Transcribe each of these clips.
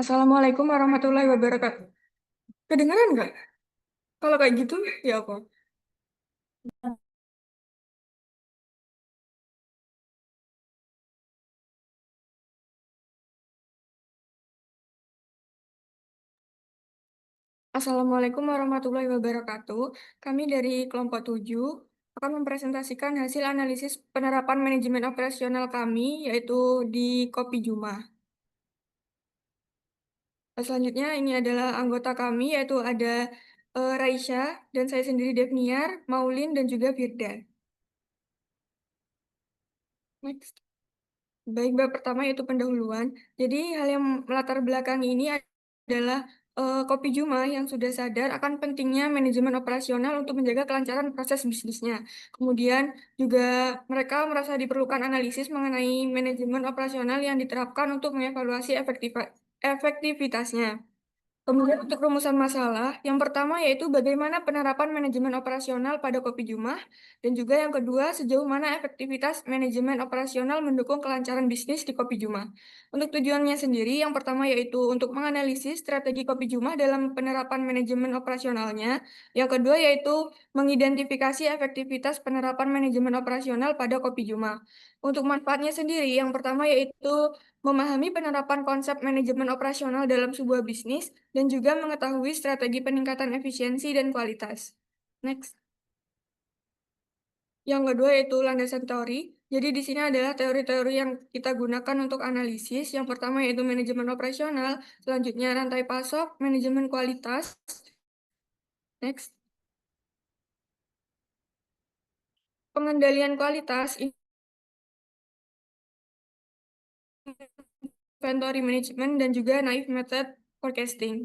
Assalamualaikum warahmatullahi wabarakatuh. Kedengeran nggak? Kalau kayak gitu, ya apa? Assalamualaikum warahmatullahi wabarakatuh. Kami dari kelompok 7 akan mempresentasikan hasil analisis penerapan manajemen operasional kami, yaitu di Kopi Juma. Selanjutnya, ini adalah anggota kami, yaitu ada Raisya, dan saya sendiri Devniar, Maulin, dan juga Firda. Next. Baik, bab pertama yaitu pendahuluan. Jadi, hal yang melatar belakang ini adalah Kopi Juma yang sudah sadar akan pentingnya manajemen operasional untuk menjaga kelancaran proses bisnisnya. Kemudian juga mereka merasa diperlukan analisis mengenai manajemen operasional yang diterapkan untuk mengevaluasi efektivitasnya. Kemudian untuk rumusan masalah, yang pertama yaitu bagaimana penerapan manajemen operasional pada Kopi Jumah, dan juga yang kedua sejauh mana efektivitas manajemen operasional mendukung kelancaran bisnis di Kopi Jumah. Untuk tujuannya sendiri, yang pertama yaitu untuk menganalisis strategi Kopi Jumah dalam penerapan manajemen operasionalnya, yang kedua yaitu mengidentifikasi efektivitas penerapan manajemen operasional pada Kopi Jumah. Untuk manfaatnya sendiri, yang pertama yaitu memahami penerapan konsep manajemen operasional dalam sebuah bisnis, dan juga mengetahui strategi peningkatan efisiensi dan kualitas. Next. Yang kedua yaitu landasan teori. Jadi di sini adalah teori-teori yang kita gunakan untuk analisis. Yang pertama yaitu manajemen operasional, selanjutnya rantai pasok, manajemen kualitas. Next. Pengendalian kualitas, inventory management, dan juga naive method forecasting.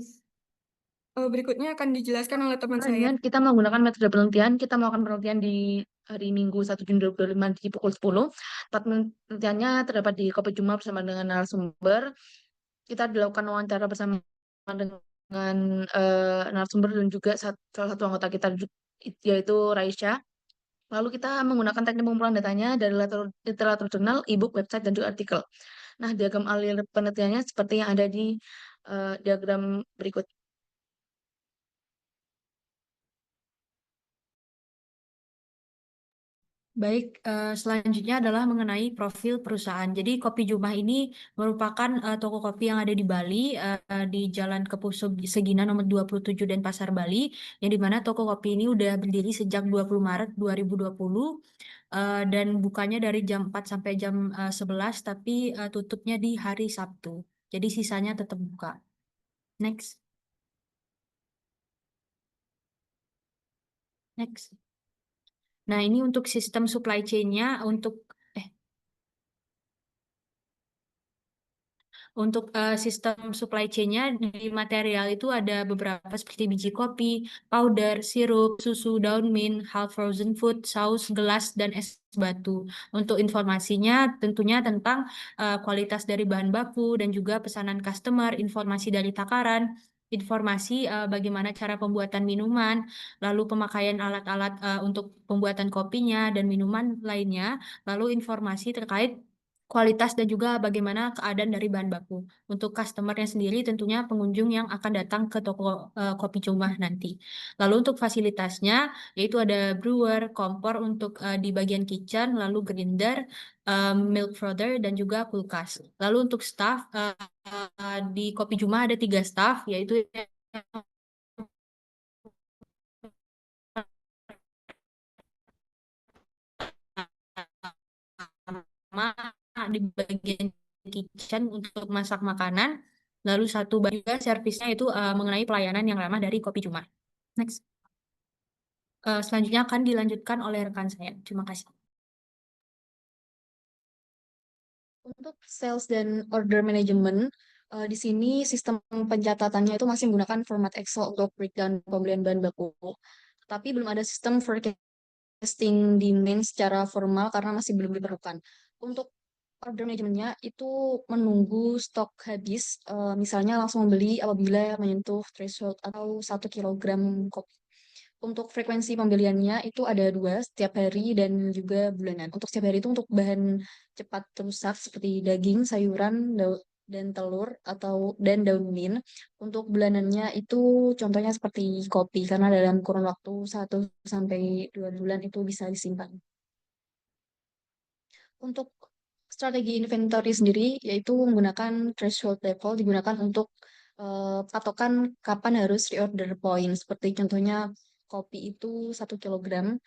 Berikutnya akan dijelaskan oleh teman saya. Kemudian kita menggunakan metode penelitian. Kita melakukan penelitian di hari Minggu 1 Juni 2025 di pukul 10. Tempat penelitiannya terdapat di Kopi Juma bersama dengan narasumber. Kita dilakukan wawancara bersama dengan narasumber dan juga salah satu anggota kita yaitu Raisya. Lalu kita menggunakan teknik pengumpulan datanya dari literatur jurnal, e-book, website, dan juga artikel. Nah, diagram alir penelitiannya seperti yang ada di diagram berikut. Baik, selanjutnya adalah mengenai profil perusahaan. Jadi Kopi Jumah ini merupakan toko kopi yang ada di Bali, di Jalan Kepuso Segina nomor 27 dan Pasar Bali, yang dimana toko kopi ini udah berdiri sejak 20 Maret 2020, dan bukanya dari jam 4 sampai jam 11, tapi tutupnya di hari Sabtu. Jadi sisanya tetap buka. Next. Next. Nah, ini untuk sistem supply chain-nya, untuk sistem supply chain-nya di material itu ada beberapa seperti biji kopi, powder, sirup, susu, daun mint, half frozen food, saus, gelas, dan es batu. Untuk informasinya tentunya tentang kualitas dari bahan baku dan juga pesanan customer, informasi dari takaran, informasi bagaimana cara pembuatan minuman, lalu pemakaian alat-alat untuk pembuatan kopinya dan minuman lainnya, lalu informasi terkait kualitas dan juga bagaimana keadaan dari bahan baku. Untuk customernya sendiri tentunya pengunjung yang akan datang ke toko Kopi Cumah nanti. Lalu untuk fasilitasnya yaitu ada brewer, kompor untuk di bagian kitchen, lalu grinder, milk frother, dan juga kulkas. Lalu untuk staff di Kopi Cumah ada 3 staff, yaitu yang pertama di bagian kitchen untuk masak makanan, lalu satu juga servisnya itu mengenai pelayanan yang ramah dari Kopi Cuma. Next. Selanjutnya akan dilanjutkan oleh rekan saya. Terima kasih. Untuk sales dan order management, di sini sistem pencatatannya itu masih menggunakan format Excel untuk breakdown pembelian bahan baku. Tapi belum ada sistem forecasting demand secara formal karena masih belum diperlukan. Untuk order manajemennya itu menunggu stok habis, misalnya langsung membeli apabila menyentuh threshold atau 1 kilogram kopi. Untuk frekuensi pembeliannya itu ada 2, setiap hari dan juga bulanan. Untuk setiap hari itu untuk bahan cepat rusak seperti daging, sayuran, dan telur dan daun mint. Untuk bulanannya itu contohnya seperti kopi karena dalam kurun waktu 1 sampai 2 bulan itu bisa disimpan. Untuk strategi inventory sendiri yaitu menggunakan threshold level digunakan untuk patokan kapan harus reorder point. Seperti contohnya kopi itu 1 kilogram.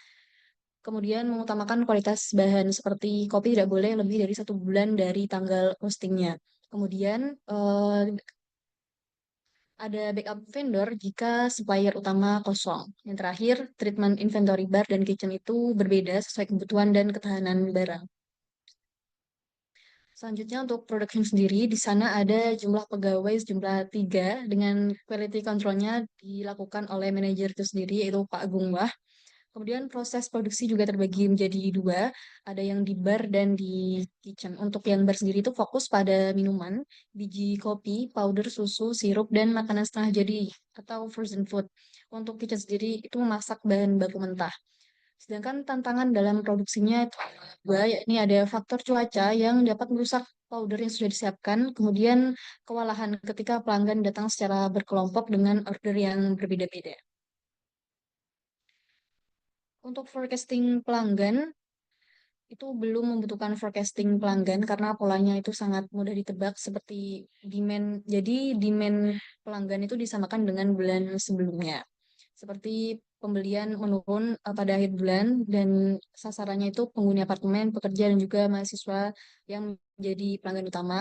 Kemudian mengutamakan kualitas bahan seperti kopi tidak boleh lebih dari 1 bulan dari tanggal roastingnya. Kemudian ada backup vendor jika supplier utama kosong. Yang terakhir, treatment inventory bar dan kitchen itu berbeda sesuai kebutuhan dan ketahanan barang. Selanjutnya untuk production sendiri, di sana ada jumlah pegawai sejumlah 3 dengan quality controlnya dilakukan oleh manajer itu sendiri yaitu Pak Agung Wah. Kemudian proses produksi juga terbagi menjadi 2, ada yang di bar dan di kitchen. Untuk yang bar sendiri itu fokus pada minuman, biji kopi, powder susu, sirup, dan makanan setengah jadi atau frozen food. Untuk kitchen sendiri itu memasak bahan baku mentah. Sedangkan tantangan dalam produksinya itu ada 2, yakni ada faktor cuaca yang dapat merusak powder yang sudah disiapkan, kemudian kewalahan ketika pelanggan datang secara berkelompok dengan order yang berbeda-beda. Untuk forecasting pelanggan, itu belum membutuhkan forecasting pelanggan karena polanya itu sangat mudah ditebak seperti demand. Jadi demand pelanggan itu disamakan dengan bulan sebelumnya. Seperti pembelian menurun pada akhir bulan dan sasarannya itu penghuni apartemen, pekerja dan juga mahasiswa yang menjadi pelanggan utama.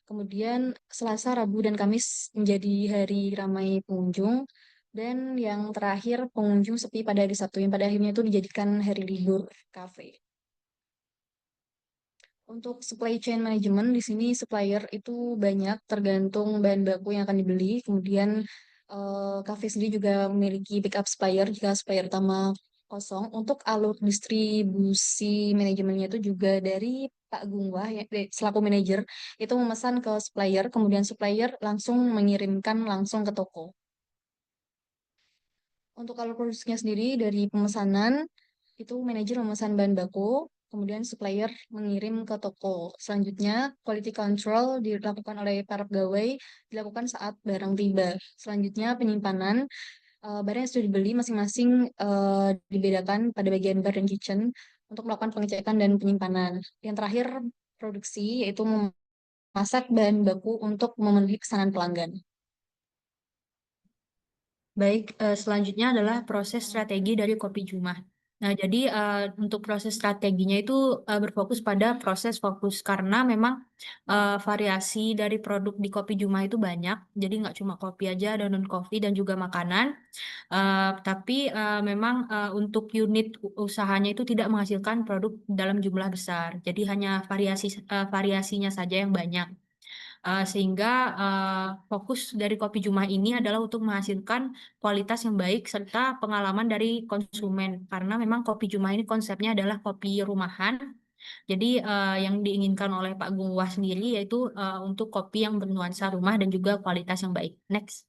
Kemudian Selasa, Rabu, dan Kamis menjadi hari ramai pengunjung. Dan yang terakhir pengunjung sepi pada hari Sabtu yang pada akhirnya itu dijadikan hari libur kafe. Untuk supply chain management, di sini supplier itu banyak tergantung bahan baku yang akan dibeli. Kemudian cafe sendiri juga memiliki backup supplier jika supplier utama kosong. Untuk alur distribusi manajemennya itu juga dari Pak Gungwah ya, selaku manajer itu memesan ke supplier, kemudian supplier langsung mengirimkan langsung ke toko. Untuk alur produksinya sendiri dari pemesanan itu manajer memesan bahan baku, kemudian supplier mengirim ke toko. Selanjutnya, quality control dilakukan oleh para pegawai, dilakukan saat barang tiba. Selanjutnya, penyimpanan. Barang yang sudah dibeli masing-masing dibedakan pada bagian bar dan kitchen untuk melakukan pengecekan dan penyimpanan. Yang terakhir, produksi, yaitu memasak bahan baku untuk memenuhi pesanan pelanggan. Baik, selanjutnya adalah proses strategi dari Kopi Jumah. Nah, jadi untuk proses strateginya itu berfokus pada proses fokus karena memang variasi dari produk di Kopi Jumah itu banyak. Jadi nggak cuma kopi aja, ada non-kopi dan juga makanan. Tapi memang untuk unit usahanya itu tidak menghasilkan produk dalam jumlah besar. Jadi hanya variasinya saja yang banyak. Sehingga fokus dari Kopi Jumah ini adalah untuk menghasilkan kualitas yang baik serta pengalaman dari konsumen karena memang Kopi Jumah ini konsepnya adalah kopi rumahan. Jadi yang diinginkan oleh Pak Gungwah sendiri yaitu untuk kopi yang bernuansa rumah dan juga kualitas yang baik. Next.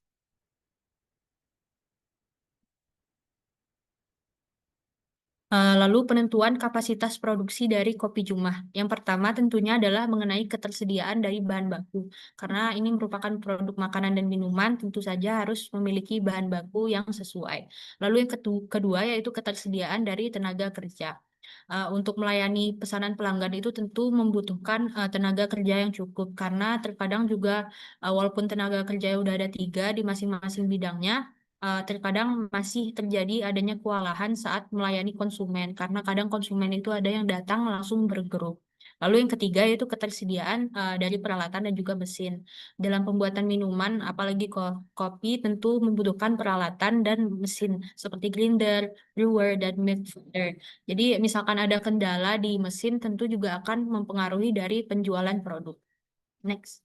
Lalu penentuan kapasitas produksi dari Kopi Jumah. Yang pertama tentunya adalah mengenai ketersediaan dari bahan baku. Karena ini merupakan produk makanan dan minuman, tentu saja harus memiliki bahan baku yang sesuai. Lalu yang kedua yaitu ketersediaan dari tenaga kerja. Untuk melayani pesanan pelanggan itu tentu membutuhkan tenaga kerja yang cukup karena terkadang juga walaupun tenaga kerja udah ada 3 di masing-masing bidangnya, terkadang masih terjadi adanya kewalahan saat melayani konsumen karena kadang konsumen itu ada yang datang langsung bergeruk. Lalu yang ketiga yaitu ketersediaan dari peralatan dan juga mesin. Dalam pembuatan minuman, apalagi kopi, tentu membutuhkan peralatan dan mesin seperti grinder, brewer, dan milk feeder. Jadi misalkan ada kendala di mesin, tentu juga akan mempengaruhi dari penjualan produk. Next.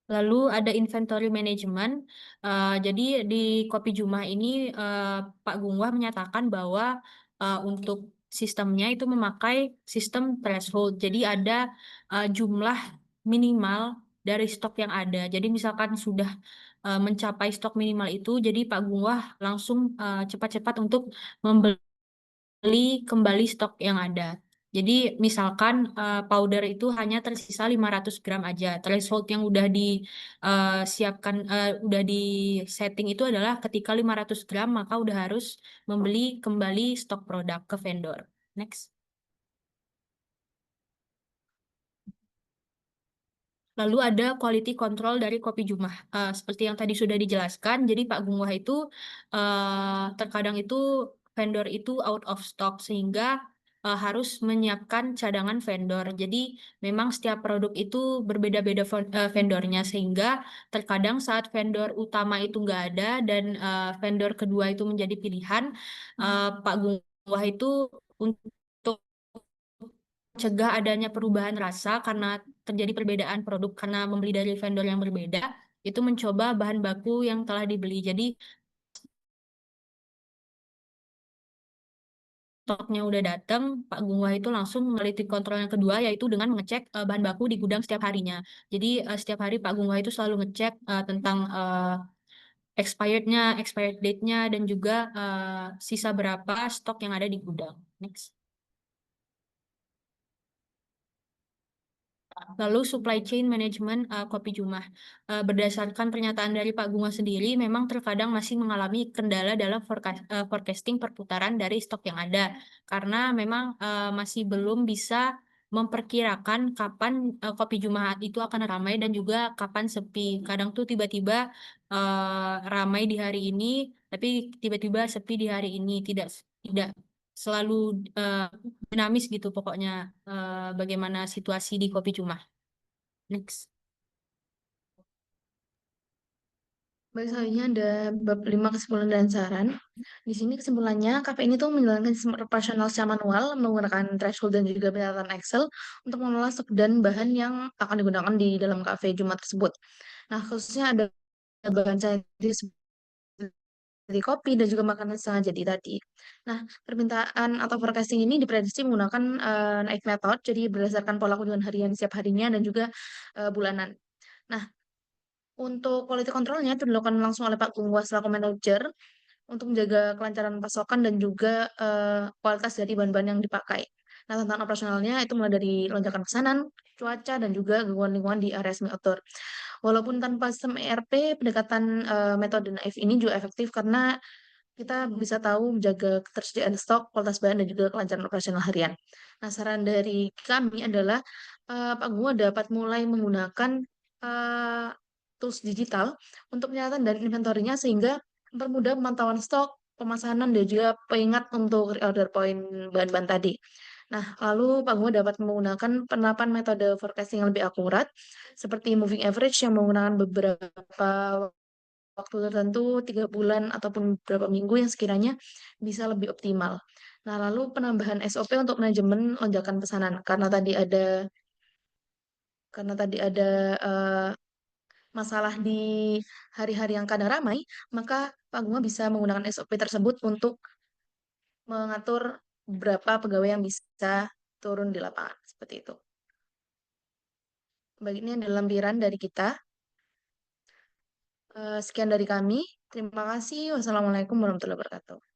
Lalu ada inventory management. Jadi di Kopi Jumah ini Pak Gungwah menyatakan bahwa untuk sistemnya itu memakai sistem threshold. Jadi ada jumlah minimal dari stok yang ada. Jadi misalkan sudah mencapai stok minimal itu, jadi Pak Gungwah langsung cepat-cepat untuk membeli kembali stok yang ada. Jadi misalkan powder itu hanya tersisa 500 gram aja. Threshold yang udah disiapkan, udah di setting itu adalah ketika 500 gram maka udah harus membeli kembali stok produk ke vendor. Next. Lalu ada quality control dari Kopi Jumah. Seperti yang tadi sudah dijelaskan, jadi Pak Gungwah itu terkadang itu vendor itu out of stock sehingga harus menyiapkan cadangan vendor. Jadi memang setiap produk itu berbeda-beda vendornya sehingga terkadang saat vendor utama itu nggak ada dan vendor kedua itu menjadi pilihan, Pak Gungwah itu untuk cegah adanya perubahan rasa karena terjadi perbedaan produk karena membeli dari vendor yang berbeda, itu mencoba bahan baku yang telah dibeli. Jadi stoknya udah datang, Pak Gungwah itu langsung quality control yang kedua yaitu dengan mengecek bahan baku di gudang setiap harinya. Jadi setiap hari Pak Gungwah itu selalu ngecek tentang expirednya, expired date-nya dan juga sisa berapa stok yang ada di gudang. Next. Lalu supply chain management Kopi Jumah. Berdasarkan pernyataan dari Pak Bunga sendiri, memang terkadang masih mengalami kendala dalam forecasting perputaran dari stok yang ada. Karena memang masih belum bisa memperkirakan kapan Kopi Jumat itu akan ramai dan juga kapan sepi. Kadang tuh tiba-tiba ramai di hari ini, tapi tiba-tiba sepi di hari ini. Tidak selalu dinamis gitu pokoknya bagaimana situasi di Kopi Cuma. Next. Baik, selanjutnya ada bab 5 kesimpulan dan saran. Di sini kesimpulannya, KP ini tuh menjalankan sistem operasional secara manual menggunakan threshold dan juga pencatatan Excel untuk mengelola stok dan bahan yang akan digunakan di dalam kafe Jumat tersebut. Nah, khususnya ada bahan cair seperti kopi dan juga makanan setengah jadi tadi. Nah, permintaan atau forecasting ini diprediksi menggunakan naik method, jadi berdasarkan pola kunjungan harian setiap harinya dan juga bulanan. Nah, untuk quality controlnya itu dilakukan langsung oleh Pak Gungwa selaku manajer untuk menjaga kelancaran pasokan dan juga kualitas dari bahan-bahan yang dipakai. Nah, tentang operasionalnya itu mulai dari lonjakan pesanan, cuaca, dan juga gangguan lingkungan di area semi outdoor. Walaupun tanpa sistem ERP, pendekatan metode naif ini juga efektif karena kita bisa tahu menjaga ketersediaan stok, kualitas bahan, dan juga kelancaran operasional harian. Nah, saran dari kami adalah Pak Gungwa dapat mulai menggunakan eh, tools digital untuk penyihatan dan inventorinya sehingga mempermudah pemantauan stok, pemesanan, dan juga pengingat untuk order point bahan-bahan tadi. Nah, lalu Pak Gungwa dapat menggunakan penerapan metode forecasting yang lebih akurat, seperti moving average yang menggunakan beberapa waktu tertentu 3 bulan ataupun beberapa minggu yang sekiranya bisa lebih optimal. Nah, lalu penambahan SOP untuk manajemen lonjakan pesanan karena tadi ada eh, masalah di hari-hari yang kadang ramai, maka Pak Guma bisa menggunakan SOP tersebut untuk mengatur berapa pegawai yang bisa turun di lapangan seperti itu. Baik, ini adalah lampiran dari kita. Sekian dari kami. Terima kasih. Wassalamualaikum warahmatullahi wabarakatuh.